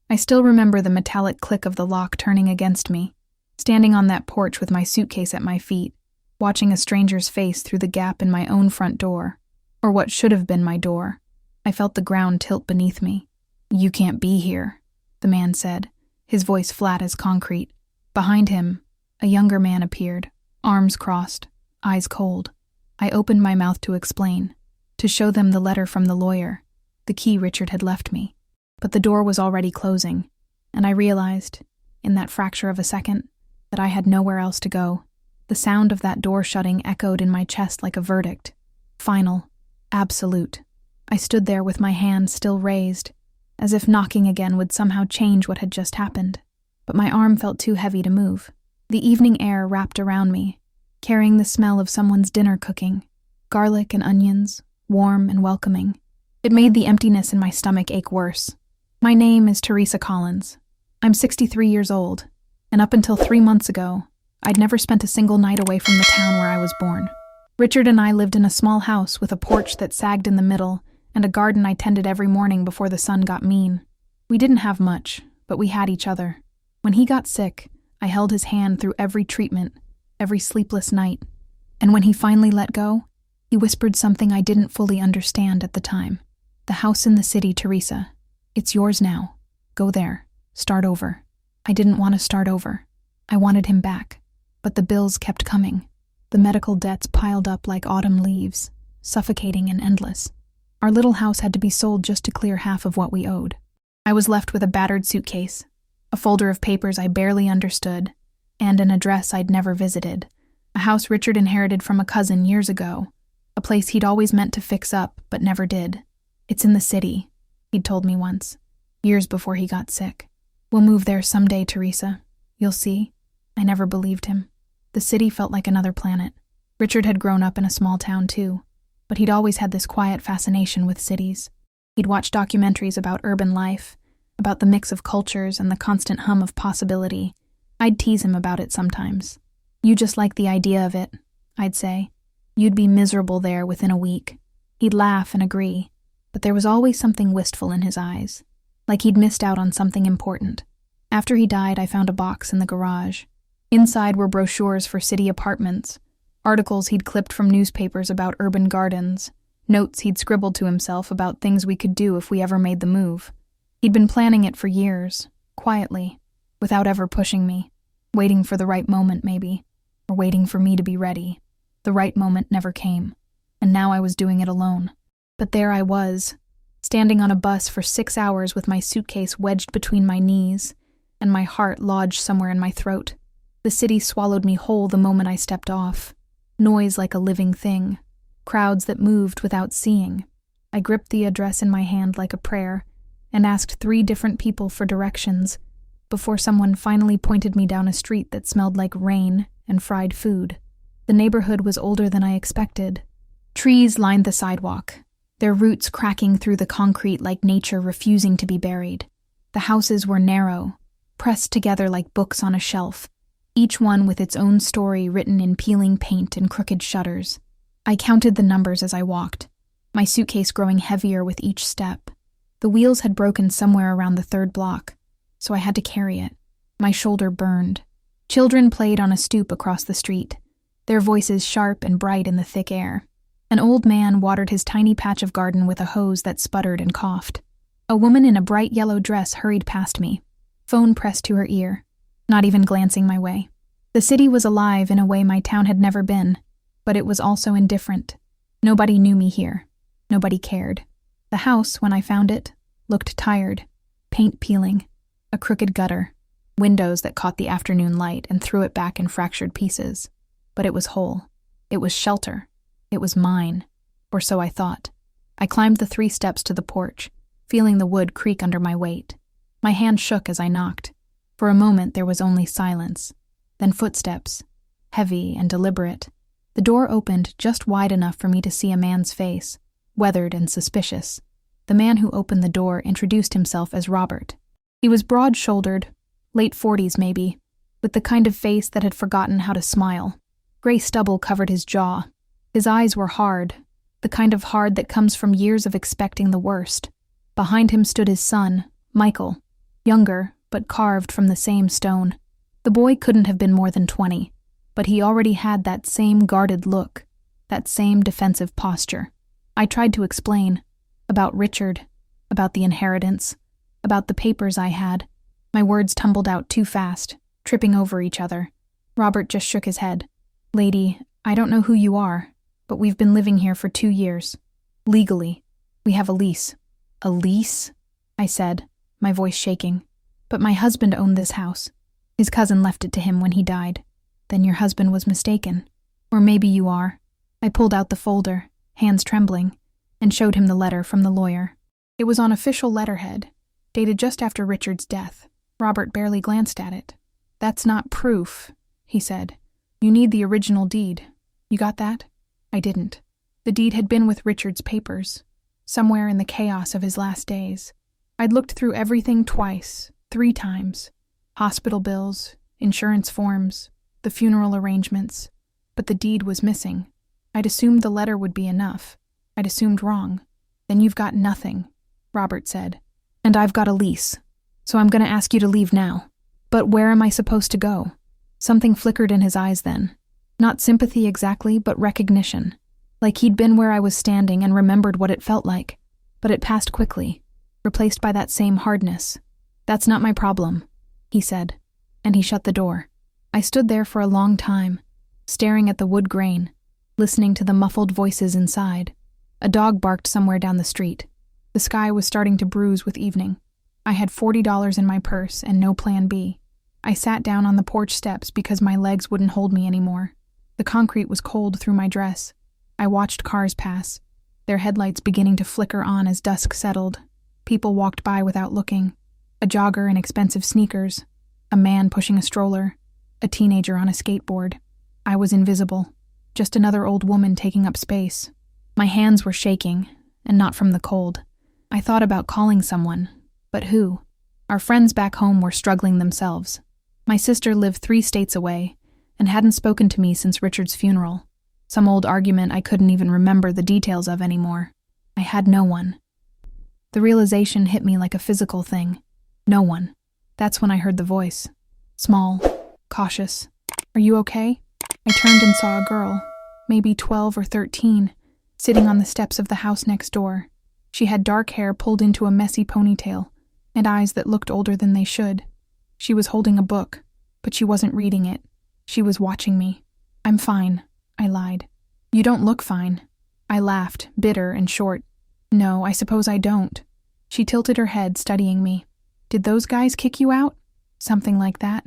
I still remember the metallic click of the lock turning against me, standing on that porch with my suitcase at my feet, watching a stranger's face through the gap in my own front door, or what should have been my door. I felt the ground tilt beneath me. "You can't be here," the man said, his voice flat as concrete. Behind him, a younger man appeared, arms crossed, eyes cold. I opened my mouth to explain, to show them the letter from the lawyer, the key Richard had left me. But the door was already closing, and I realized, in that fracture of a second, that I had nowhere else to go. The sound of that door shutting echoed in my chest like a verdict. Final. Absolute. I stood there with my hand still raised, as if knocking again would somehow change what had just happened. But my arm felt too heavy to move. The evening air wrapped around me, carrying the smell of someone's dinner cooking, garlic and onions, warm and welcoming. It made the emptiness in my stomach ache worse. My name is Teresa Collins. I'm 63 years old, and up until 3 months ago, I'd never spent a single night away from the town where I was born. Richard and I lived in a small house with a porch that sagged in the middle and a garden I tended every morning before the sun got mean. We didn't have much, but we had each other. When he got sick, I held his hand through every treatment, every sleepless night. And when he finally let go, he whispered something I didn't fully understand at the time. "The house in the city, Teresa. It's yours now. Go there. Start over." I didn't want to start over. I wanted him back. But the bills kept coming. The medical debts piled up like autumn leaves, suffocating and endless. Our little house had to be sold just to clear half of what we owed. I was left with a battered suitcase, a folder of papers I barely understood, and an address I'd never visited. A house Richard inherited from a cousin years ago, a place he'd always meant to fix up but never did. "It's in the city," he'd told me once, years before he got sick. "We'll move there someday, Teresa. You'll see." I never believed him. The city felt like another planet. Richard had grown up in a small town too, but he'd always had this quiet fascination with cities. He'd watched documentaries about urban life, about the mix of cultures and the constant hum of possibility. I'd tease him about it sometimes. "You just like the idea of it," I'd say. "You'd be miserable there within a week." He'd laugh and agree, but there was always something wistful in his eyes, like he'd missed out on something important. After he died, I found a box in the garage. Inside were brochures for city apartments, articles he'd clipped from newspapers about urban gardens, notes he'd scribbled to himself about things we could do if we ever made the move. He'd been planning it for years, quietly, without ever pushing me, waiting for the right moment maybe, or waiting for me to be ready. The right moment never came, and now I was doing it alone. But there I was, standing on a bus for 6 hours with my suitcase wedged between my knees, and my heart lodged somewhere in my throat. The city swallowed me whole the moment I stepped off. Noise like a living thing. Crowds that moved without seeing. I gripped the address in my hand like a prayer and asked 3 different people for directions before someone finally pointed me down a street that smelled like rain and fried food. The neighborhood was older than I expected. Trees lined the sidewalk, their roots cracking through the concrete like nature refusing to be buried. The houses were narrow, pressed together like books on a shelf, each one with its own story written in peeling paint and crooked shutters. I counted the numbers as I walked, my suitcase growing heavier with each step. The wheels had broken somewhere around the 3rd block, so I had to carry it. My shoulder burned. Children played on a stoop across the street, their voices sharp and bright in the thick air. An old man watered his tiny patch of garden with a hose that sputtered and coughed. A woman in a bright yellow dress hurried past me, phone pressed to her ear, not even glancing my way. The city was alive in a way my town had never been, but it was also indifferent. Nobody knew me here. Nobody cared. The house, when I found it, looked tired, paint peeling, a crooked gutter, windows that caught the afternoon light and threw it back in fractured pieces. But it was whole. It was shelter. It was mine, or so I thought. I climbed the 3 steps to the porch, feeling the wood creak under my weight. My hand shook as I knocked. For a moment there was only silence, then footsteps, heavy and deliberate. The door opened just wide enough for me to see a man's face, weathered and suspicious. The man who opened the door introduced himself as Robert. He was broad-shouldered, late 40s maybe, with the kind of face that had forgotten how to smile. Gray stubble covered his jaw. His eyes were hard, the kind of hard that comes from years of expecting the worst. Behind him stood his son, Michael, younger, but carved from the same stone. The boy couldn't have been more than 20, but he already had that same guarded look, that same defensive posture. I tried to explain about Richard, about the inheritance, about the papers I had. My words tumbled out too fast, tripping over each other. Robert just shook his head. Lady, I don't know who you are, but we've been living here for 2 years. Legally. We have a lease. A lease? I said, my voice shaking. But my husband owned this house. His cousin left it to him when he died. Then your husband was mistaken. Or maybe you are. I pulled out the folder, hands trembling, and showed him the letter from the lawyer. It was on official letterhead, dated just after Richard's death. Robert barely glanced at it. That's not proof, he said. You need the original deed. You got that? I didn't. The deed had been with Richard's papers, somewhere in the chaos of his last days. I'd looked through everything twice, 3 times. Hospital bills, insurance forms, the funeral arrangements. But the deed was missing. I'd assumed the letter would be enough. I'd assumed wrong. Then you've got nothing, Robert said. And I've got a lease. So I'm going to ask you to leave now. But where am I supposed to go? Something flickered in his eyes then. Not sympathy exactly, but recognition. Like he'd been where I was standing and remembered what it felt like. But it passed quickly, replaced by that same hardness. That's not my problem, he said, and he shut the door. I stood there for a long time, staring at the wood grain, listening to the muffled voices inside. A dog barked somewhere down the street. The sky was starting to bruise with evening. I had $40 in my purse and no plan B. I sat down on the porch steps because my legs wouldn't hold me anymore. The concrete was cold through my dress. I watched cars pass, their headlights beginning to flicker on as dusk settled. People walked by without looking. A jogger in expensive sneakers, a man pushing a stroller, a teenager on a skateboard. I was invisible, just another old woman taking up space. My hands were shaking, and not from the cold. I thought about calling someone, but who? Our friends back home were struggling themselves. My sister lived 3 states away, and hadn't spoken to me since Richard's funeral. Some old argument I couldn't even remember the details of anymore. I had no one. The realization hit me like a physical thing. No one. That's when I heard the voice. Small, cautious. Are you okay? I turned and saw a girl, maybe 12 or 13, sitting on the steps of the house next door. She had dark hair pulled into a messy ponytail, and eyes that looked older than they should. She was holding a book, but she wasn't reading it. She was watching me. I'm fine, I lied. You don't look fine. I laughed, bitter and short. No, I suppose I don't. She tilted her head, studying me. Did those guys kick you out? Something like that.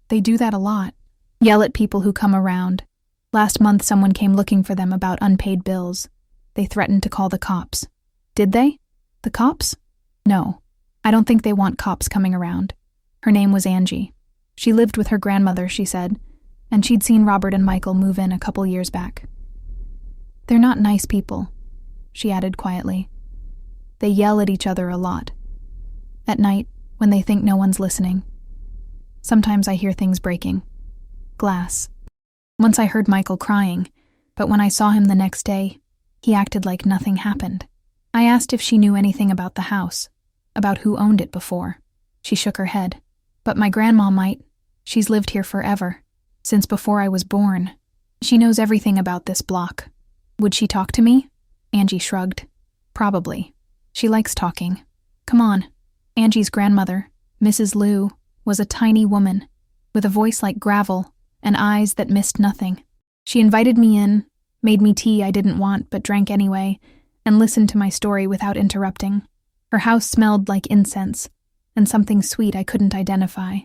They do that a lot. Yell at people who come around. Last month someone came looking for them about unpaid bills. They threatened to call the cops. Did they? The cops? No. I don't think they want cops coming around. Her name was Angie. She lived with her grandmother, she said, and she'd seen Robert and Michael move in a couple years back. They're not nice people, she added quietly. They yell at each other a lot. At night, when they think no one's listening. Sometimes I hear things breaking. Glass. Once I heard Michael crying, but when I saw him the next day, he acted like nothing happened. I asked if she knew anything about the house, about who owned it before. She shook her head. But my grandma might. She's lived here forever, since before I was born. She knows everything about this block. Would she talk to me? Angie shrugged. Probably. She likes talking. Come on. Angie's grandmother, Mrs. Liu, was a tiny woman, with a voice like gravel and eyes that missed nothing. She invited me in, made me tea I didn't want but drank anyway, and listened to my story without interrupting. Her house smelled like incense, and something sweet I couldn't identify.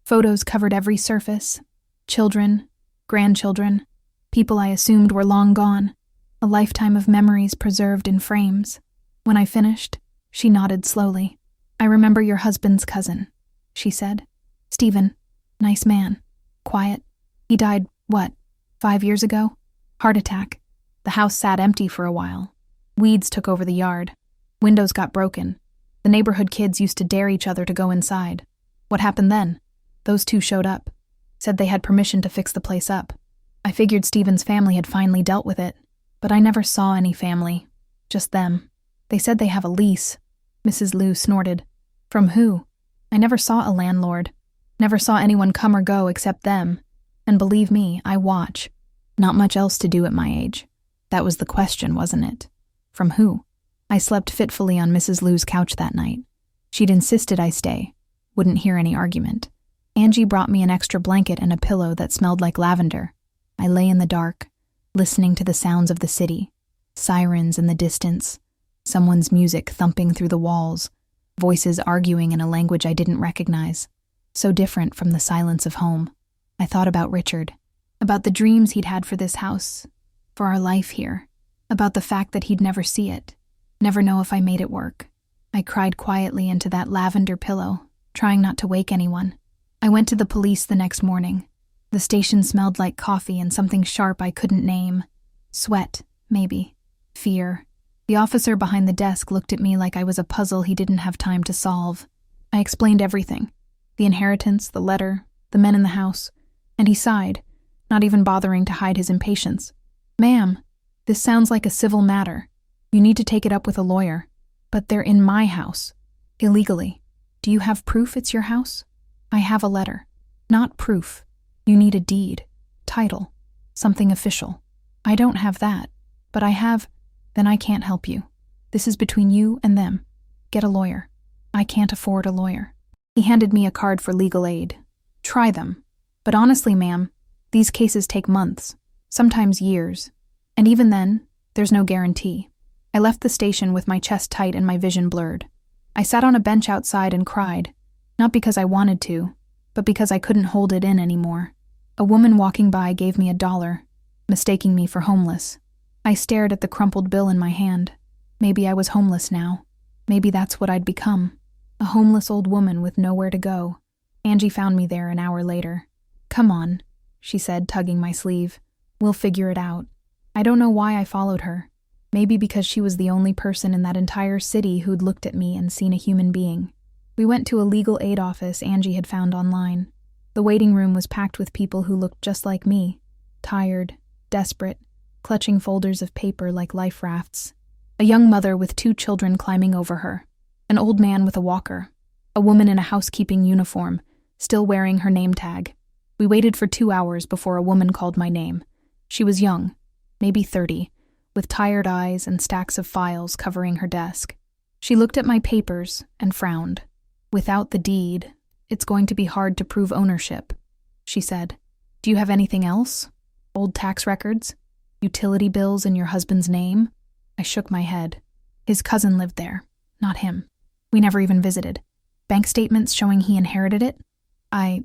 Photos covered every surface. Children, grandchildren, people I assumed were long gone. A lifetime of memories preserved in frames. When I finished, she nodded slowly. I remember your husband's cousin, she said. Stephen, nice man. Quiet. He died, 5 years ago? Heart attack. The house sat empty for a while. Weeds took over the yard. Windows got broken. The neighborhood kids used to dare each other to go inside. What happened then? Those 2 showed up. Said they had permission to fix the place up. I figured Stephen's family had finally dealt with it, but I never saw any family. Just them. They said they have a lease. Mrs. Liu snorted. From who? I never saw a landlord, never saw anyone come or go except them. And believe me, I watch. Not much else to do at my age. That was the question, wasn't it? From who? I slept fitfully on Mrs. Liu's couch that night. She'd insisted I stay. Wouldn't hear any argument. Angie brought me an extra blanket and a pillow that smelled like lavender. I lay in the dark, listening to the sounds of the city. Sirens in the distance. Someone's music thumping through the walls. Voices arguing in a language I didn't recognize. So different from the silence of home. I thought about Richard. About the dreams he'd had for this house. For our life here. About the fact that he'd never see it. Never know if I made it work. I cried quietly into that lavender pillow, trying not to wake anyone. I went to the police the next morning. The station smelled like coffee and something sharp I couldn't name. Sweat, maybe. Fear. The officer behind the desk looked at me like I was a puzzle he didn't have time to solve. I explained everything. The inheritance, the letter, the men in the house. And he sighed, not even bothering to hide his impatience. "Ma'am, this sounds like a civil matter. You need to take it up with a lawyer. But they're in my house. Illegally. Do you have proof it's your house?" "I have a letter." "Not proof. You need a deed. Title. Something official." "I don't have that. But I have..." "Then I can't help you. This is between you and them. Get a lawyer." "I can't afford a lawyer." He handed me a card for legal aid. "Try them. But honestly, ma'am, these cases take months, sometimes years. And even then, there's no guarantee." I left the station with my chest tight and my vision blurred. I sat on a bench outside and cried, not because I wanted to, but because I couldn't hold it in anymore. A woman walking by gave me $1, mistaking me for homeless. I stared at the crumpled bill in my hand. Maybe I was homeless now. Maybe that's what I'd become. A homeless old woman with nowhere to go. Angie found me there an hour later. "Come on," she said, tugging my sleeve. "We'll figure it out." I don't know why I followed her. Maybe because she was the only person in that entire city who'd looked at me and seen a human being. We went to a legal aid office Angie had found online. The waiting room was packed with people who looked just like me. Tired, desperate, clutching folders of paper like life rafts. A young mother with 2 children climbing over her. An old man with a walker. A woman in a housekeeping uniform, still wearing her name tag. We waited for 2 hours before a woman called my name. She was young, maybe 30, with tired eyes and stacks of files covering her desk. She looked at my papers and frowned. "Without the deed, it's going to be hard to prove ownership," she said. "Do you have anything else? Old tax records? Utility bills in your husband's name?" I shook my head. His cousin lived there, not him. We never even visited. Bank statements showing he inherited it? I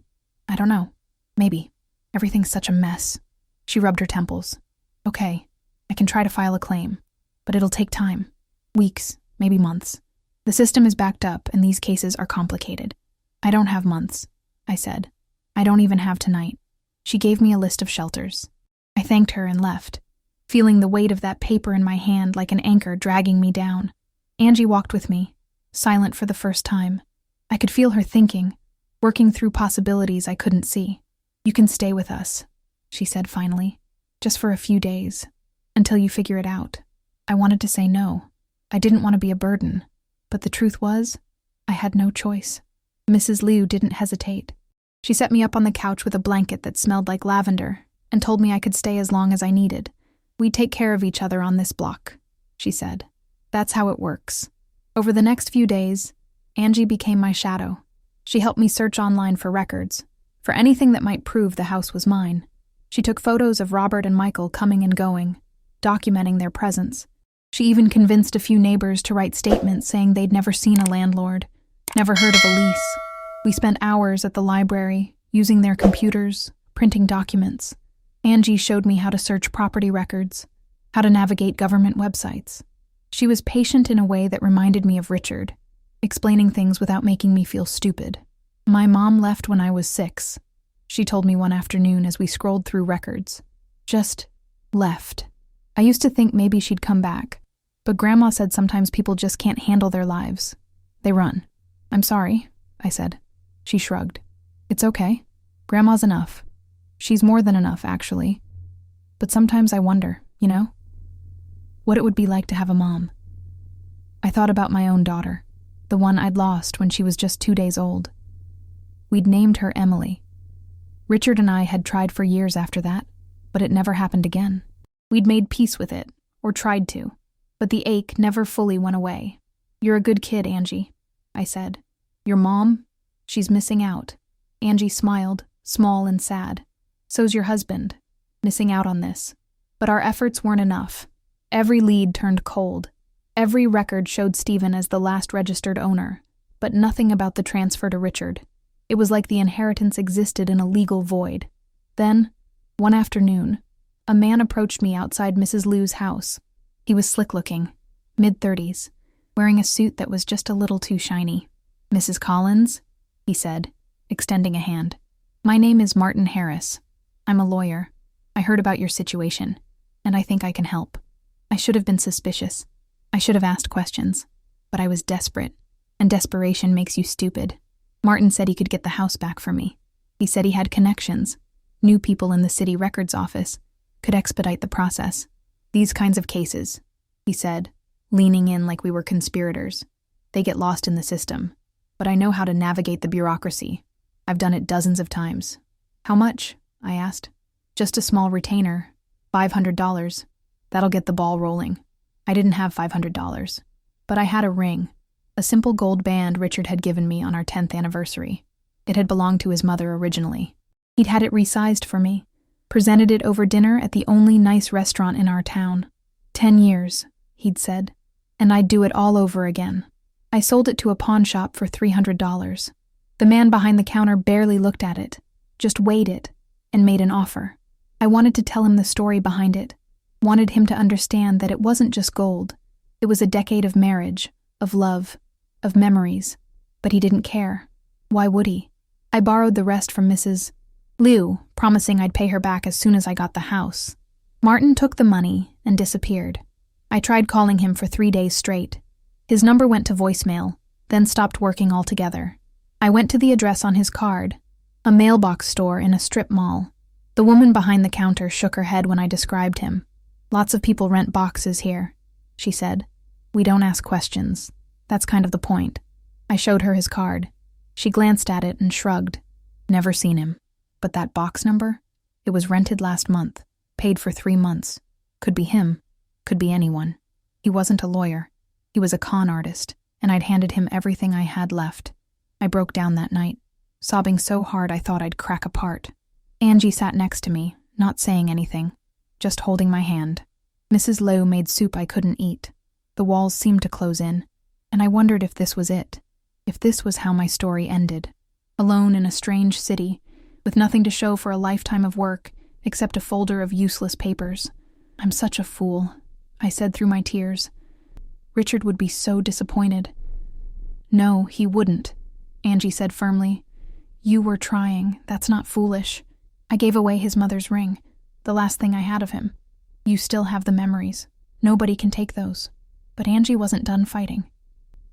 don't know. Maybe. Everything's such a mess. She rubbed her temples. "Okay. I can try to file a claim, but it'll take time. Weeks, maybe months. The system is backed up and these cases are complicated." "I don't have months," I said. "I don't even have tonight." She gave me a list of shelters. I thanked her and left, feeling the weight of that paper in my hand like an anchor dragging me down. Angie walked with me, silent for the first time. I could feel her thinking, working through possibilities I couldn't see. "You can stay with us," she said finally, "just for a few days. Until you figure it out." I wanted to say no. I didn't want to be a burden. But the truth was, I had no choice. Mrs. Liu didn't hesitate. She set me up on the couch with a blanket that smelled like lavender and told me I could stay as long as I needed. "We'd take care of each other on this block," she said. "That's how it works." Over the next few days, Angie became my shadow. She helped me search online for records, for anything that might prove the house was mine. She took photos of Robert and Michael coming and going, documenting their presence. She even convinced a few neighbors to write statements saying they'd never seen a landlord, never heard of a lease. We spent hours at the library, using their computers, printing documents. Angie showed me how to search property records, how to navigate government websites. She was patient in a way that reminded me of Richard, explaining things without making me feel stupid. "My mom left when I was 6, she told me one afternoon as we scrolled through records. Just left. I used to think maybe she'd come back, but Grandma said sometimes people just can't handle their lives. They run." "I'm sorry," I said. She shrugged. "It's okay. Grandma's enough. She's more than enough, actually. But sometimes I wonder, what it would be like to have a mom." I thought about my own daughter, the one I'd lost when she was just 2 days old. We'd named her Emily. Richard and I had tried for years after that, but it never happened again. We'd made peace with it, or tried to, but the ache never fully went away. "You're a good kid, Angie," I said. "Your mom? She's missing out." Angie smiled, small and sad. "So's your husband, missing out on this." But our efforts weren't enough. Every lead turned cold. Every record showed Stephen as the last registered owner, but nothing about the transfer to Richard. It was like the inheritance existed in a legal void. Then, one afternoon, a man approached me outside Mrs. Liu's house. He was slick-looking, mid-30s, wearing a suit that was just a little too shiny. "Mrs. Collins?" he said, extending a hand. "My name is Martin Harris. I'm a lawyer. I heard about your situation, and I think I can help. I should have been suspicious. I should have asked questions, but I was desperate, and desperation makes you stupid." Martin said he could get the house back for me. He said he had connections, knew people in the city records office, could expedite the process. "These kinds of cases," he said, leaning in like we were conspirators, "they get lost in the system. But I know how to navigate the bureaucracy. I've done it dozens of times." "How much?" I asked. "Just a small retainer, $500. That'll get the ball rolling." I didn't have $500, but I had a ring, a simple gold band Richard had given me on our 10th anniversary. It had belonged to his mother originally. He'd had it resized for me, presented it over dinner at the only nice restaurant in our town. 10 years, he'd said, and I'd do it all over again. I sold it to a pawn shop for $300. The man behind the counter barely looked at it, just weighed it, and made an offer. I wanted to tell him the story behind it, wanted him to understand that it wasn't just gold. It was a decade of marriage, of love, of memories, but he didn't care. Why would he? I borrowed the rest from Mrs. Liu, promising I'd pay her back as soon as I got the house. Martin took the money and disappeared. I tried calling him for 3 days straight. His number went to voicemail, then stopped working altogether. I went to the address on his card, a mailbox store in a strip mall. The woman behind the counter shook her head when I described him. "Lots of people rent boxes here," she said. "We don't ask questions. That's kind of the point." I showed her his card. She glanced at it and shrugged. "Never seen him. But that box number? It was rented last month, paid for 3 months. Could be him. Could be anyone. He wasn't a lawyer. He was a con artist, and I'd handed him everything I had left." I broke down that night, sobbing so hard I thought I'd crack apart. Angie sat next to me, not saying anything, just holding my hand. Mrs. Liu made soup I couldn't eat. The walls seemed to close in, and I wondered if this was it, if this was how my story ended. Alone in a strange city, with nothing to show for a lifetime of work except a folder of useless papers. "I'm such a fool," I said through my tears. "Richard would be so disappointed." "No, he wouldn't," Angie said firmly. "You were trying. That's not foolish. I gave away his mother's ring, the last thing I had of him. You still have the memories. Nobody can take those." But Angie wasn't done fighting.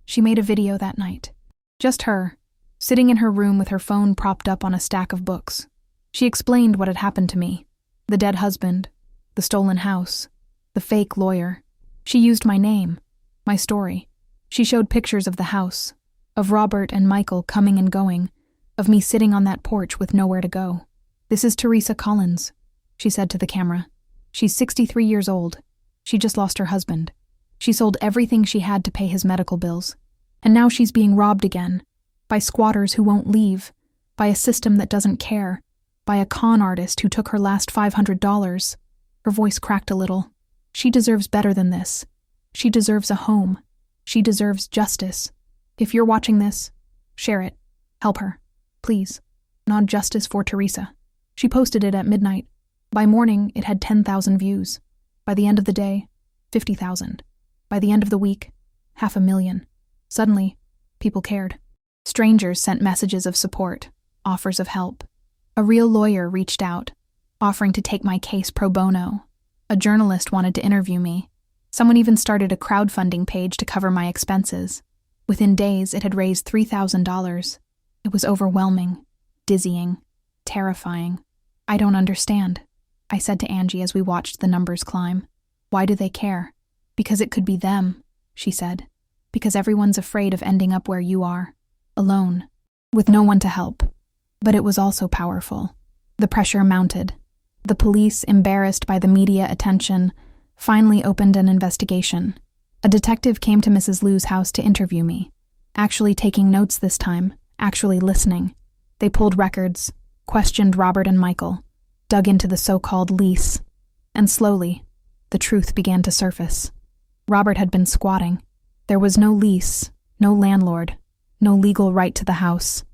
She made a video that night. Just her, sitting in her room with her phone propped up on a stack of books. She explained what had happened to me. The dead husband, the stolen house, the fake lawyer. She used my name, my story. She showed pictures of the house, of Robert and Michael coming and going, of me sitting on that porch with nowhere to go. "This is Teresa Collins," she said to the camera. "She's 63 years old. She just lost her husband. She sold everything she had to pay his medical bills. And now she's being robbed again, by squatters who won't leave, by a system that doesn't care, by a con artist who took her last $500. Her voice cracked a little. "She deserves better than this. She deserves a home. She deserves justice. If you're watching this, share it. Help her. Please. Nod justice for Teresa." She posted it at midnight. By morning, it had 10,000 views. By the end of the day, 50,000. By the end of the week, 500,000. Suddenly, people cared. Strangers sent messages of support, offers of help. A real lawyer reached out, offering to take my case pro bono. A journalist wanted to interview me. Someone even started a crowdfunding page to cover my expenses. Within days, it had raised $3,000. It was overwhelming, dizzying, terrifying. "I don't understand," I said to Angie as we watched the numbers climb. "Why do they care?" "Because it could be them," she said. "Because everyone's afraid of ending up where you are, alone, with no one to help. But it was also powerful. The pressure mounted. The police, embarrassed by the media attention, finally opened an investigation. A detective came to Mrs. Liu's house to interview me, actually taking notes this time, actually listening. They pulled records, questioned Robert and Michael, dug into the so-called lease, and slowly, the truth began to surface. Robert had been squatting. There was no lease, no landlord, no legal right to the house.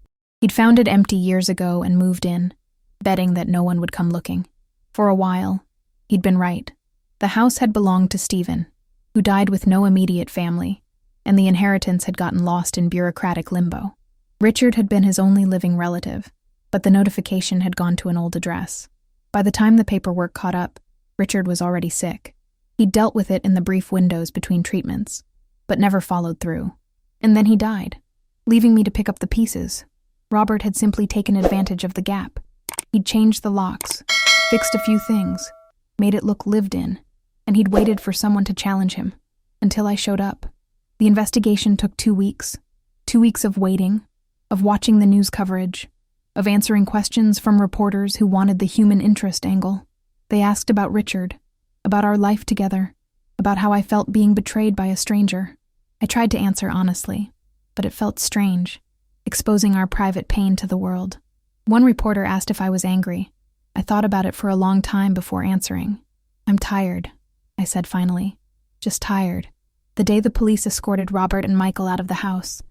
He'd found it empty years ago and moved in, betting that no one would come looking. For a while, he'd been right. The house had belonged to Stephen, who died with no immediate family, and the inheritance had gotten lost in bureaucratic limbo. Richard had been his only living relative, but the notification had gone to an old address. By the time the paperwork caught up, Richard was already sick. He'd dealt with it in the brief windows between treatments, but never followed through. And then he died, leaving me to pick up the pieces. Robert had simply taken advantage of the gap. He'd changed the locks, fixed a few things, made it look lived in, and he'd waited for someone to challenge him, until I showed up. The investigation took 2 weeks. 2 weeks of waiting, of watching the news coverage, of answering questions from reporters who wanted the human interest angle. They asked about Richard, about our life together, about how I felt being betrayed by a stranger. I tried to answer honestly, but it felt strange, exposing our private pain to the world. One reporter asked if I was angry. I thought about it for a long time before answering. "I'm tired," I said finally. "Just tired." The day the police escorted Robert and Michael out of the house,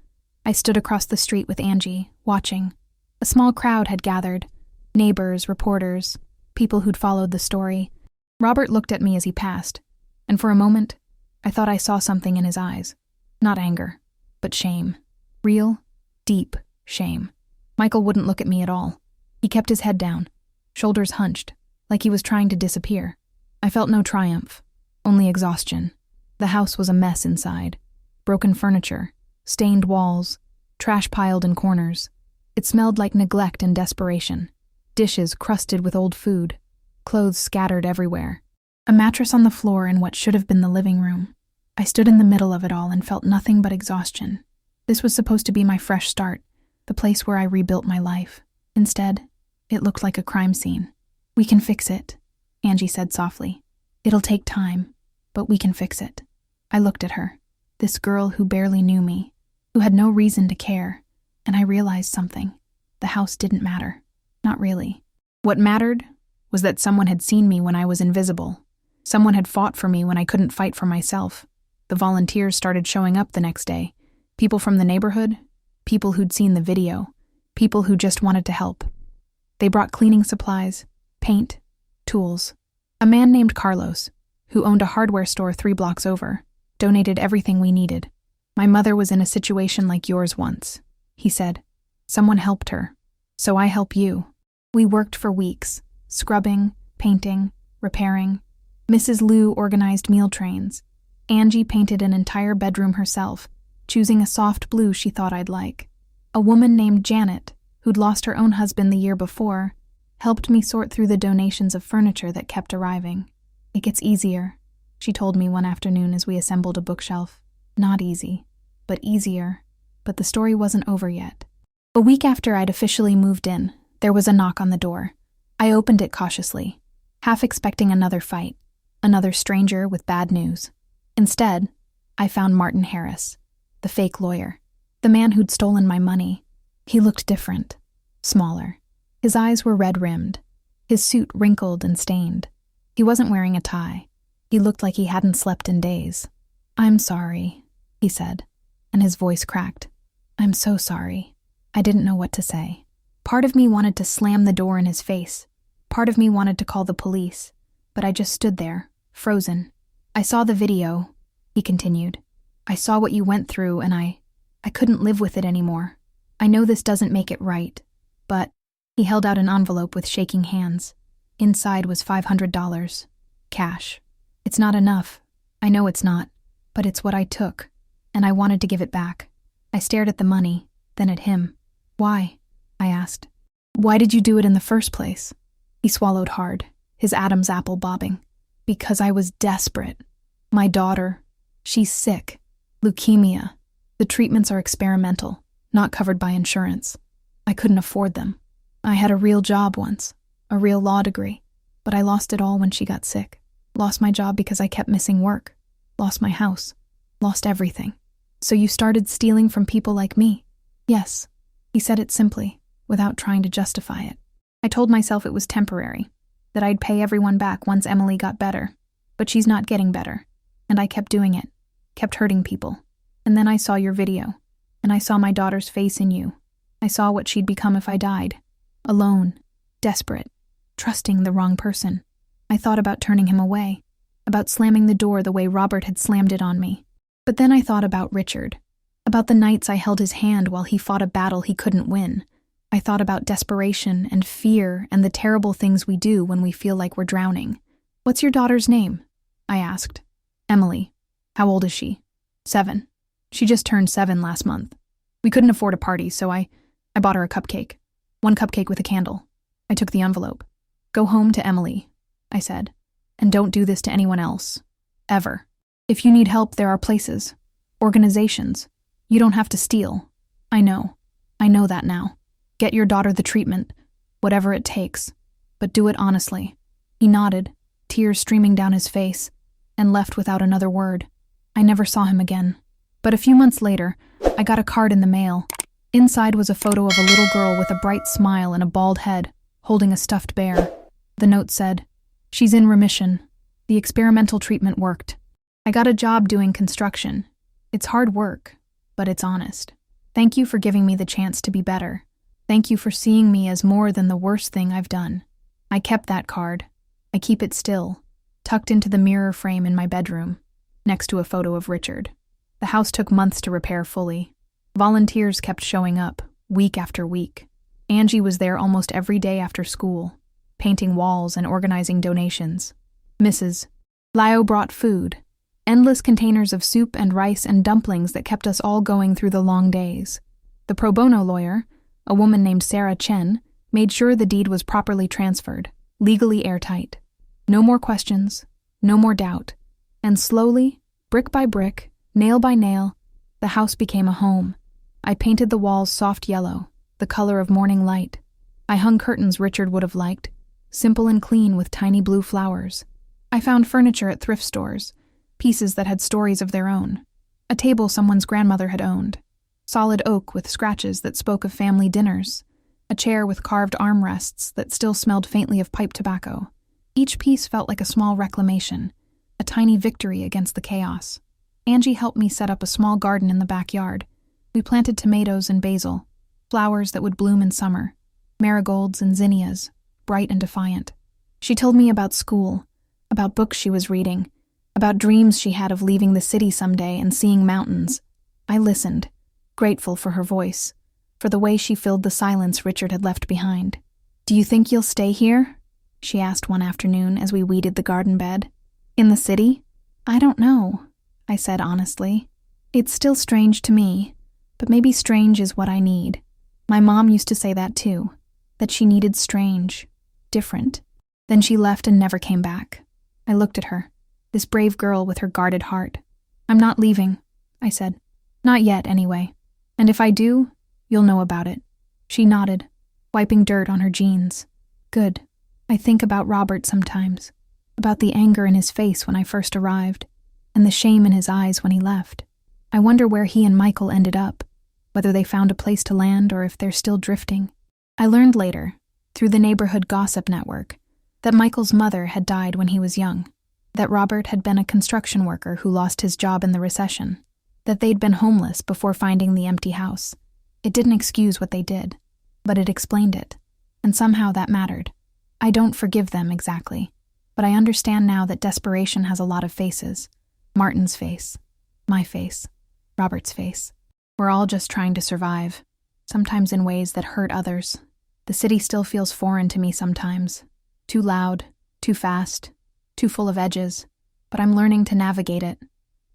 I stood across the street with Angie, watching. A small crowd had gathered. Neighbors, reporters, people who'd followed the story. Robert looked at me as he passed, and for a moment, I thought I saw something in his eyes. Not anger, but shame. Real, deep shame. Michael wouldn't look at me at all. He kept his head down, shoulders hunched, like he was trying to disappear. I felt no triumph, only exhaustion. The house was a mess inside. Broken furniture, stained walls, trash piled in corners. It smelled like neglect and desperation. Dishes crusted with old food, clothes scattered everywhere. A mattress on the floor in what should have been the living room. I stood in the middle of it all and felt nothing but exhaustion. This was supposed to be my fresh start, the place where I rebuilt my life. Instead, it looked like a crime scene. "We can fix it," Angie said softly. "It'll take time, but we can fix it." I looked at her, this girl who barely knew me, who had no reason to care, and I realized something. The house didn't matter. Not really. What mattered was that someone had seen me when I was invisible. Someone had fought for me when I couldn't fight for myself. The volunteers started showing up the next day. People from the neighborhood, people who'd seen the video, people who just wanted to help. They brought cleaning supplies, paint, tools. A man named Carlos, who owned a hardware store 3 blocks over, donated everything we needed. "My mother was in a situation like yours once," he said. "Someone helped her, so I help you." We worked for weeks, scrubbing, painting, repairing. Mrs. Liu organized meal trains. Angie painted an entire bedroom herself, choosing a soft blue she thought I'd like. A woman named Janet, who'd lost her own husband the year before, helped me sort through the donations of furniture that kept arriving. "It gets easier," she told me one afternoon as we assembled a bookshelf. Not easy, but easier. But the story wasn't over yet. A week after I'd officially moved in, there was a knock on the door. I opened it cautiously, half expecting another fight, another stranger with bad news. Instead, I found Martin Harris, the fake lawyer, the man who'd stolen my money. He looked different, smaller. His eyes were red-rimmed, his suit wrinkled and stained. He wasn't wearing a tie. He looked like he hadn't slept in days. "I'm sorry," he said, and his voice cracked. "I'm so sorry." I didn't know what to say. Part of me wanted to slam the door in his face. Part of me wanted to call the police, but I just stood there, frozen. "I saw the video," he continued. "I saw what you went through, and I couldn't live with it anymore. I know this doesn't make it right, but..." He held out an envelope with shaking hands. Inside was $500, cash. "It's not enough. I know it's not, but it's what I took, and I wanted to give it back." I stared at the money, then at him. "Why?" I asked. "Why did you do it in the first place?" He swallowed hard, his Adam's apple bobbing. "Because I was desperate. My daughter, she's sick. Leukemia. The treatments are experimental, not covered by insurance. I couldn't afford them. I had a real job once, a real law degree, but I lost it all when she got sick. Lost my job because I kept missing work. Lost my house. Lost everything. So you started stealing from people like me? Yes. He said it simply, without trying to justify it. I told myself it was temporary, that I'd pay everyone back once Emily got better. But she's not getting better. And I kept doing it, kept hurting people. And then I saw your video, and I saw my daughter's face in you. I saw what she'd become if I died. Alone, desperate, trusting the wrong person. I thought about turning him away, about slamming the door the way Robert had slammed it on me. But then I thought about Richard, about the nights I held his hand while he fought a battle he couldn't win. I thought about desperation and fear and the terrible things we do when we feel like we're drowning. What's your daughter's name? I asked. Emily. How old is she? 7. She just turned 7 last month. We couldn't afford a party, so I bought her a cupcake. 1 cupcake with a candle. I took the envelope. Go home to Emily, I said, and don't do this to anyone else. Ever. If you need help, there are places. Organizations. You don't have to steal. I know that now. Get your daughter the treatment, whatever it takes, but do it honestly. He nodded, tears streaming down his face, and left without another word. I never saw him again. But a few months later, I got a card in the mail. Inside was a photo of a little girl with a bright smile and a bald head, holding a stuffed bear. The note said, "She's in remission. The experimental treatment worked. I got a job doing construction. It's hard work, but it's honest. Thank you for giving me the chance to be better. Thank you for seeing me as more than the worst thing I've done." I kept that card. I keep it still, tucked into the mirror frame in my bedroom, next to a photo of Richard. The house took months to repair fully. Volunteers kept showing up, week after week. Angie was there almost every day after school, painting walls and organizing donations. Mrs. Lyle brought food, endless containers of soup and rice and dumplings that kept us all going through the long days. The pro bono lawyer, a woman named Sarah Chen, made sure the deed was properly transferred, legally airtight. No more questions, no more doubt. And slowly, brick by brick, nail by nail, the house became a home. I painted the walls soft yellow, the color of morning light. I hung curtains Richard would have liked, simple and clean with tiny blue flowers. I found furniture at thrift stores, pieces that had stories of their own. A table someone's grandmother had owned. Solid oak with scratches that spoke of family dinners. A chair with carved armrests that still smelled faintly of pipe tobacco. Each piece felt like a small reclamation, a tiny victory against the chaos. Angie helped me set up a small garden in the backyard. We planted tomatoes and basil, flowers that would bloom in summer, marigolds and zinnias, bright and defiant. She told me about school, about books she was reading, about dreams she had of leaving the city someday and seeing mountains. I listened, grateful for her voice, for the way she filled the silence Richard had left behind. "Do you think you'll stay here?" she asked one afternoon as we weeded the garden bed. "In the city? I don't know," I said honestly. "It's still strange to me, but maybe strange is what I need. My mom used to say that too, that she needed strange, different. Then she left and never came back." I looked at her, this brave girl with her guarded heart. "I'm not leaving," I said. "Not yet, anyway. And if I do, you'll know about it." She nodded, wiping dirt on her jeans. "Good. I think about Robert sometimes, about the anger in his face when I first arrived, and the shame in his eyes when he left. I wonder where he and Michael ended up, whether they found a place to land or if they're still drifting." I learned later, through the neighborhood gossip network, that Michael's mother had died when he was young, that Robert had been a construction worker who lost his job in the recession, that they'd been homeless before finding the empty house. It didn't excuse what they did, but it explained it, and somehow that mattered. I don't forgive them exactly, but I understand now that desperation has a lot of faces. Martin's face, my face, Robert's face. We're all just trying to survive, sometimes in ways that hurt others. The city still feels foreign to me sometimes. Too loud, too fast, too full of edges, but I'm learning to navigate it.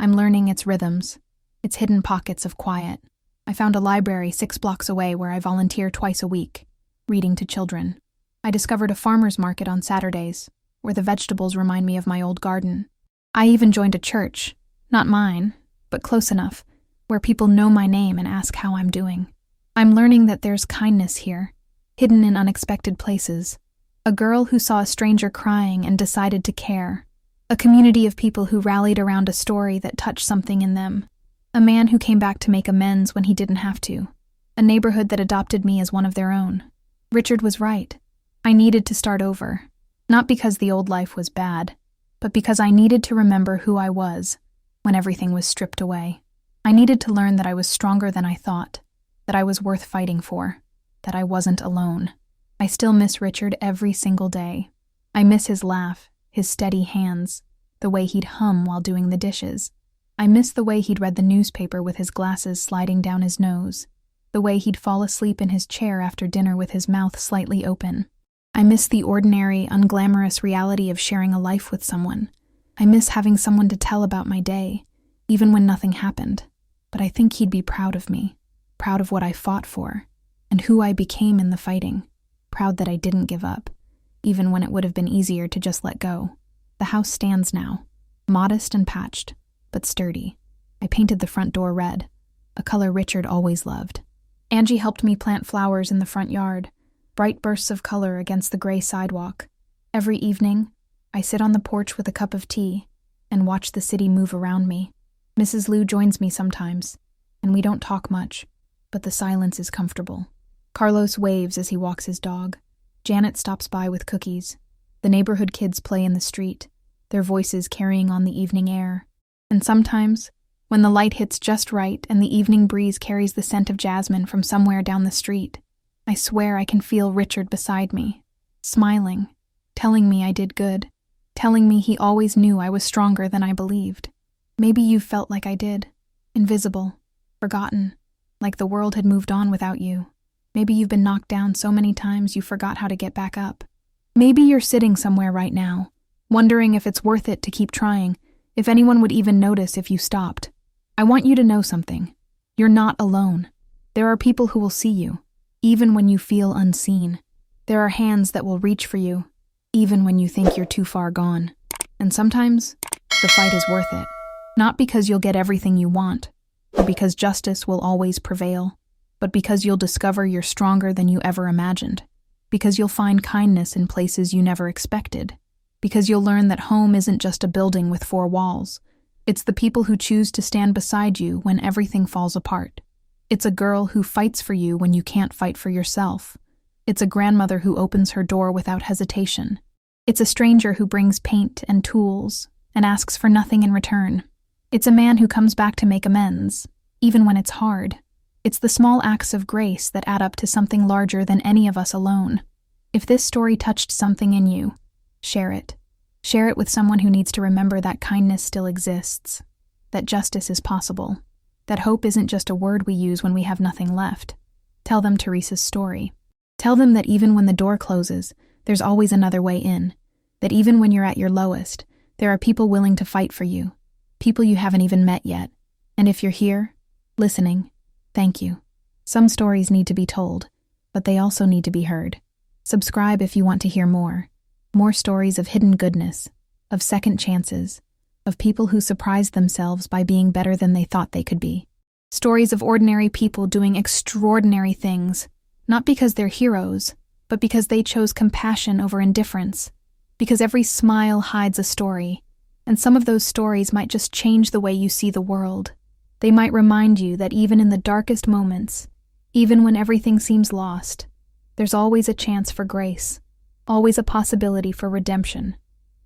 I'm learning its rhythms, its hidden pockets of quiet. I found a library 6 blocks away where I volunteer twice a week, reading to children. I discovered a farmer's market on Saturdays, where the vegetables remind me of my old garden. I even joined a church, not mine, but close enough, where people know my name and ask how I'm doing. I'm learning that there's kindness here, hidden in unexpected places. A girl who saw a stranger crying and decided to care. A community of people who rallied around a story that touched something in them. A man who came back to make amends when he didn't have to. A neighborhood that adopted me as one of their own. Richard was right. I needed to start over. Not because the old life was bad, but because I needed to remember who I was when everything was stripped away. I needed to learn that I was stronger than I thought, that I was worth fighting for, that I wasn't alone. I still miss Richard every single day. I miss his laugh, his steady hands, the way he'd hum while doing the dishes. I miss the way he'd read the newspaper with his glasses sliding down his nose, the way he'd fall asleep in his chair after dinner with his mouth slightly open. I miss the ordinary, unglamorous reality of sharing a life with someone. I miss having someone to tell about my day, even when nothing happened. But I think he'd be proud of me, proud of what I fought for, and who I became in the fighting, proud that I didn't give up, even when it would have been easier to just let go. The house stands now, modest and patched, but sturdy. I painted the front door red, a color Richard always loved. Angie helped me plant flowers in the front yard, bright bursts of color against the gray sidewalk. Every evening, I sit on the porch with a cup of tea and watch the city move around me. Mrs. Liu joins me sometimes, and we don't talk much, but the silence is comfortable. Carlos waves as he walks his dog. Janet stops by with cookies. The neighborhood kids play in the street, their voices carrying on the evening air. And sometimes, when the light hits just right and the evening breeze carries the scent of jasmine from somewhere down the street, I swear I can feel Richard beside me, smiling, telling me I did good, telling me he always knew I was stronger than I believed. Maybe you felt like I did, invisible, forgotten, like the world had moved on without you. Maybe you've been knocked down so many times you forgot how to get back up. Maybe you're sitting somewhere right now, wondering if it's worth it to keep trying, if anyone would even notice if you stopped. I want you to know something. You're not alone. There are people who will see you, even when you feel unseen. There are hands that will reach for you, even when you think you're too far gone. And sometimes, the fight is worth it. Not because you'll get everything you want, or because justice will always prevail, but because you'll discover you're stronger than you ever imagined. Because you'll find kindness in places you never expected. Because you'll learn that home isn't just a building with 4 walls. It's the people who choose to stand beside you when everything falls apart. It's a girl who fights for you when you can't fight for yourself. It's a grandmother who opens her door without hesitation. It's a stranger who brings paint and tools and asks for nothing in return. It's a man who comes back to make amends, even when it's hard. It's the small acts of grace that add up to something larger than any of us alone. If this story touched something in you, share it. Share it with someone who needs to remember that kindness still exists, that justice is possible, that hope isn't just a word we use when we have nothing left. Tell them Teresa's story. Tell them that even when the door closes, there's always another way in, that even when you're at your lowest, there are people willing to fight for you, people you haven't even met yet. And if you're here, listening, thank you. Some stories need to be told, but they also need to be heard. Subscribe if you want to hear more. More stories of hidden goodness, of second chances, of people who surprised themselves by being better than they thought they could be. Stories of ordinary people doing extraordinary things, not because they're heroes, but because they chose compassion over indifference. Because every smile hides a story, and some of those stories might just change the way you see the world. They might remind you that even in the darkest moments, even when everything seems lost, there's always a chance for grace, always a possibility for redemption,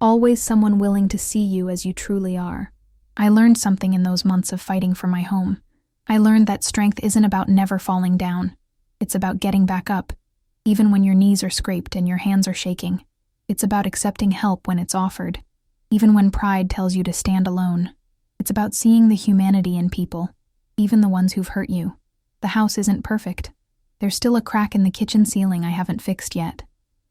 always someone willing to see you as you truly are. I learned something in those months of fighting for my home. I learned that strength isn't about never falling down. It's about getting back up, even when your knees are scraped and your hands are shaking. It's about accepting help when it's offered, even when pride tells you to stand alone. It's about seeing the humanity in people, even the ones who've hurt you. The house isn't perfect. There's still a crack in the kitchen ceiling I haven't fixed yet.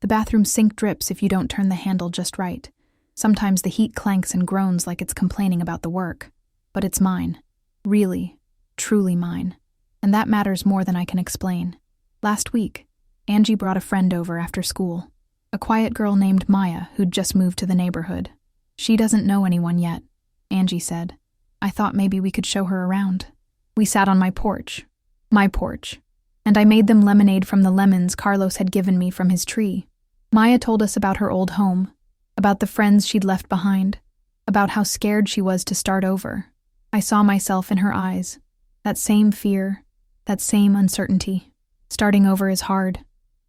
The bathroom sink drips if you don't turn the handle just right. Sometimes the heat clanks and groans like it's complaining about the work. But it's mine. Really, truly mine. And that matters more than I can explain. Last week, Angie brought a friend over after school. A quiet girl named Maya who'd just moved to the neighborhood. She doesn't know anyone yet, Angie said. I thought maybe we could show her around. We sat on my porch. My porch. And I made them lemonade from the lemons Carlos had given me from his tree. Maya told us about her old home, about the friends she'd left behind, about how scared she was to start over. I saw myself in her eyes. That same fear, that same uncertainty. Starting over is hard,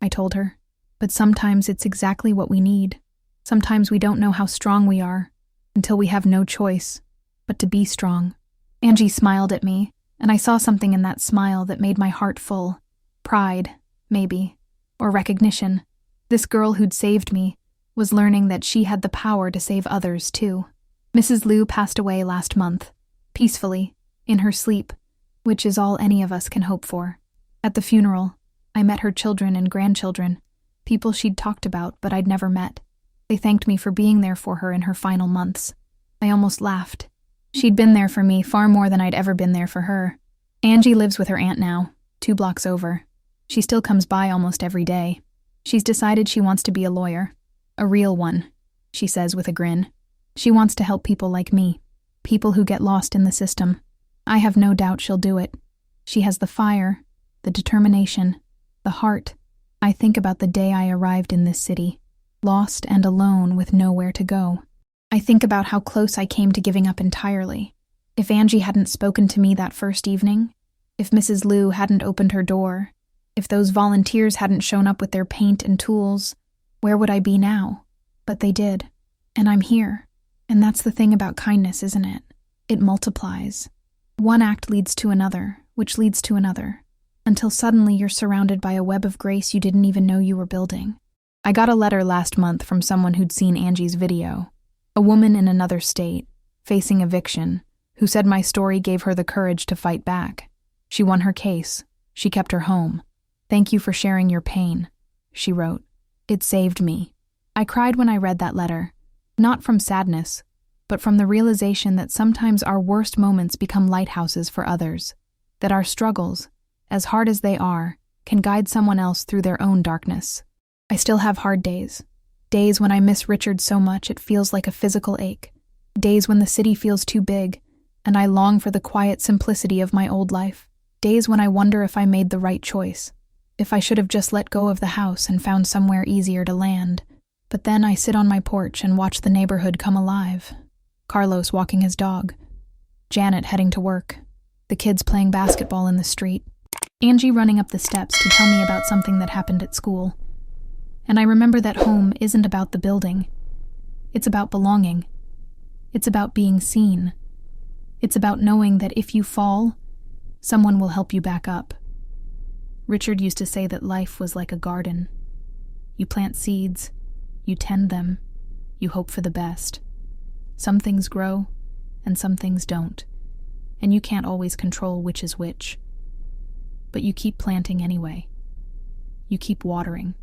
I told her. But sometimes it's exactly what we need. Sometimes we don't know how strong we are until we have no choice but to be strong. Angie smiled at me, and I saw something in that smile that made my heart full. Pride, maybe, or recognition. This girl who'd saved me was learning that she had the power to save others, too. Mrs. Liu passed away last month, peacefully, in her sleep, which is all any of us can hope for. At the funeral, I met her children and grandchildren, people she'd talked about but I'd never met. They thanked me for being there for her in her final months. I almost laughed. She'd been there for me far more than I'd ever been there for her. Angie lives with her aunt now, 2 blocks over. She still comes by almost every day. She's decided she wants to be a lawyer. A real one, she says with a grin. She wants to help people like me, people who get lost in the system. I have no doubt she'll do it. She has the fire, the determination, the heart. I think about the day I arrived in this city, lost and alone with nowhere to go. I think about how close I came to giving up entirely. If Angie hadn't spoken to me that first evening, if Mrs. Liu hadn't opened her door, if those volunteers hadn't shown up with their paint and tools, where would I be now? But they did, and I'm here. And that's the thing about kindness, isn't it? It multiplies. One act leads to another, which leads to another, until suddenly you're surrounded by a web of grace you didn't even know you were building. I got a letter last month from someone who'd seen Angie's video, a woman in another state, facing eviction, who said my story gave her the courage to fight back. She won her case. She kept her home. "Thank you for sharing your pain," she wrote. "It saved me." I cried when I read that letter, not from sadness, but from the realization that sometimes our worst moments become lighthouses for others, that our struggles, as hard as they are, can guide someone else through their own darkness. I still have hard days. Days when I miss Richard so much it feels like a physical ache. Days when the city feels too big, and I long for the quiet simplicity of my old life. Days when I wonder if I made the right choice, if I should have just let go of the house and found somewhere easier to land. But then I sit on my porch and watch the neighborhood come alive. Carlos walking his dog, Janet heading to work, the kids playing basketball in the street, Angie running up the steps to tell me about something that happened at school. And I remember that home isn't about the building. It's about belonging. It's about being seen. It's about knowing that if you fall, someone will help you back up. Richard used to say that life was like a garden. You plant seeds, you tend them, you hope for the best. Some things grow, and some things don't, and you can't always control which is which. But you keep planting anyway. You keep watering.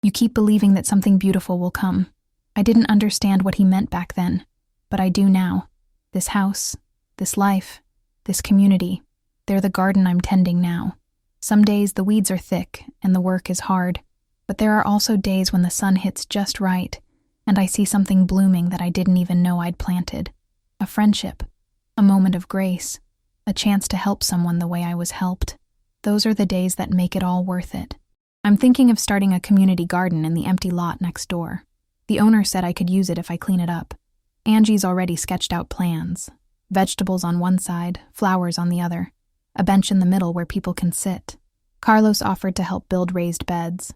You keep believing that something beautiful will come. I didn't understand what he meant back then, but I do now. This house, this life, this community, they're the garden I'm tending now. Some days the weeds are thick and the work is hard, but there are also days when the sun hits just right and I see something blooming that I didn't even know I'd planted. A friendship, a moment of grace, a chance to help someone the way I was helped. Those are the days that make it all worth it. I'm thinking of starting a community garden in the empty lot next door. The owner said I could use it if I clean it up. Angie's already sketched out plans. Vegetables on one side, flowers on the other. A bench in the middle where people can sit. Carlos offered to help build raised beds.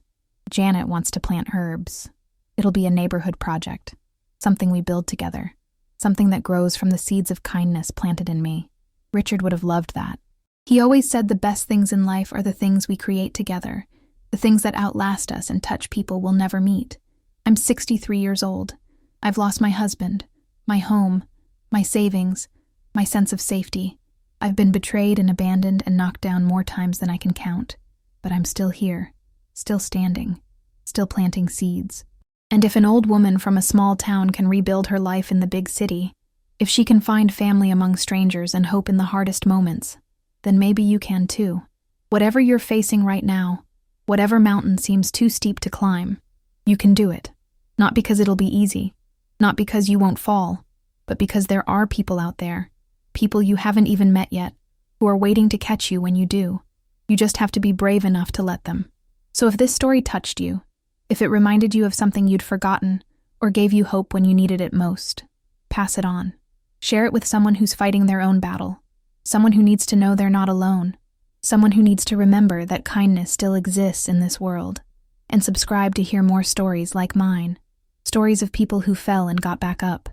Janet wants to plant herbs. It'll be a neighborhood project. Something we build together. Something that grows from the seeds of kindness planted in me. Richard would have loved that. He always said the best things in life are the things we create together. The things that outlast us and touch people we'll never meet. I'm 63 years old. I've lost my husband, my home, my savings, my sense of safety. I've been betrayed and abandoned and knocked down more times than I can count. But I'm still here, still standing, still planting seeds. And if an old woman from a small town can rebuild her life in the big city, if she can find family among strangers and hope in the hardest moments, then maybe you can too. Whatever you're facing right now, whatever mountain seems too steep to climb, you can do it. Not because it'll be easy, not because you won't fall, but because there are people out there, people you haven't even met yet, who are waiting to catch you when you do. You just have to be brave enough to let them. So if this story touched you, if it reminded you of something you'd forgotten, or gave you hope when you needed it most, pass it on. Share it with someone who's fighting their own battle, someone who needs to know they're not alone, someone who needs to remember that kindness still exists in this world. And subscribe to hear more stories like mine, stories of people who fell and got back up,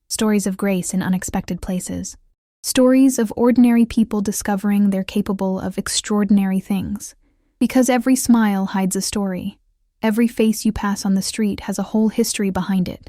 stories of grace in unexpected places, stories of ordinary people discovering they're capable of extraordinary things. Because every smile hides a story. Every face you pass on the street has a whole history behind it.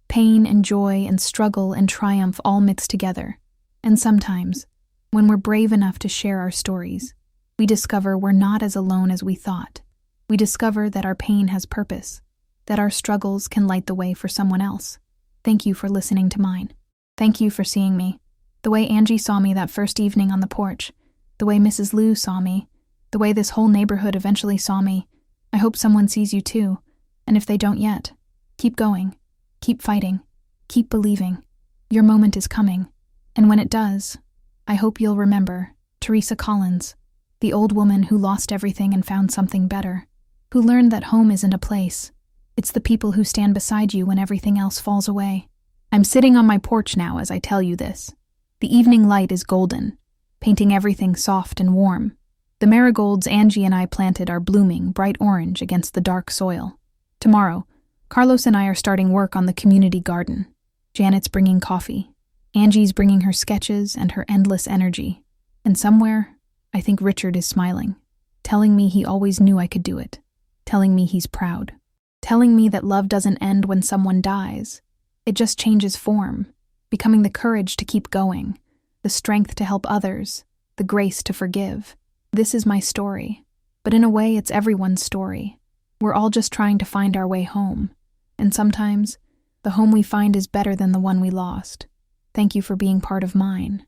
Pain and joy and struggle and triumph all mixed together. And sometimes, when we're brave enough to share our stories, we discover we're not as alone as we thought. We discover that our pain has purpose, that our struggles can light the way for someone else. Thank you for listening to mine. Thank you for seeing me. The way Angie saw me that first evening on the porch, the way Mrs. Liu saw me, the way this whole neighborhood eventually saw me. I hope someone sees you too, and if they don't yet, keep going, keep fighting, keep believing. Your moment is coming, and when it does, I hope you'll remember Teresa Collins, the old woman who lost everything and found something better, who learned that home isn't a place. It's the people who stand beside you when everything else falls away. I'm sitting on my porch now as I tell you this. The evening light is golden, painting everything soft and warm. The marigolds Angie and I planted are blooming bright orange against the dark soil. Tomorrow, Carlos and I are starting work on the community garden. Janet's bringing coffee. Angie's bringing her sketches and her endless energy. And somewhere, I think Richard is smiling, telling me he always knew I could do it, telling me he's proud, telling me that love doesn't end when someone dies. It just changes form, becoming the courage to keep going, the strength to help others, the grace to forgive. This is my story, but in a way it's everyone's story. We're all just trying to find our way home, and sometimes the home we find is better than the one we lost. Thank you for being part of mine.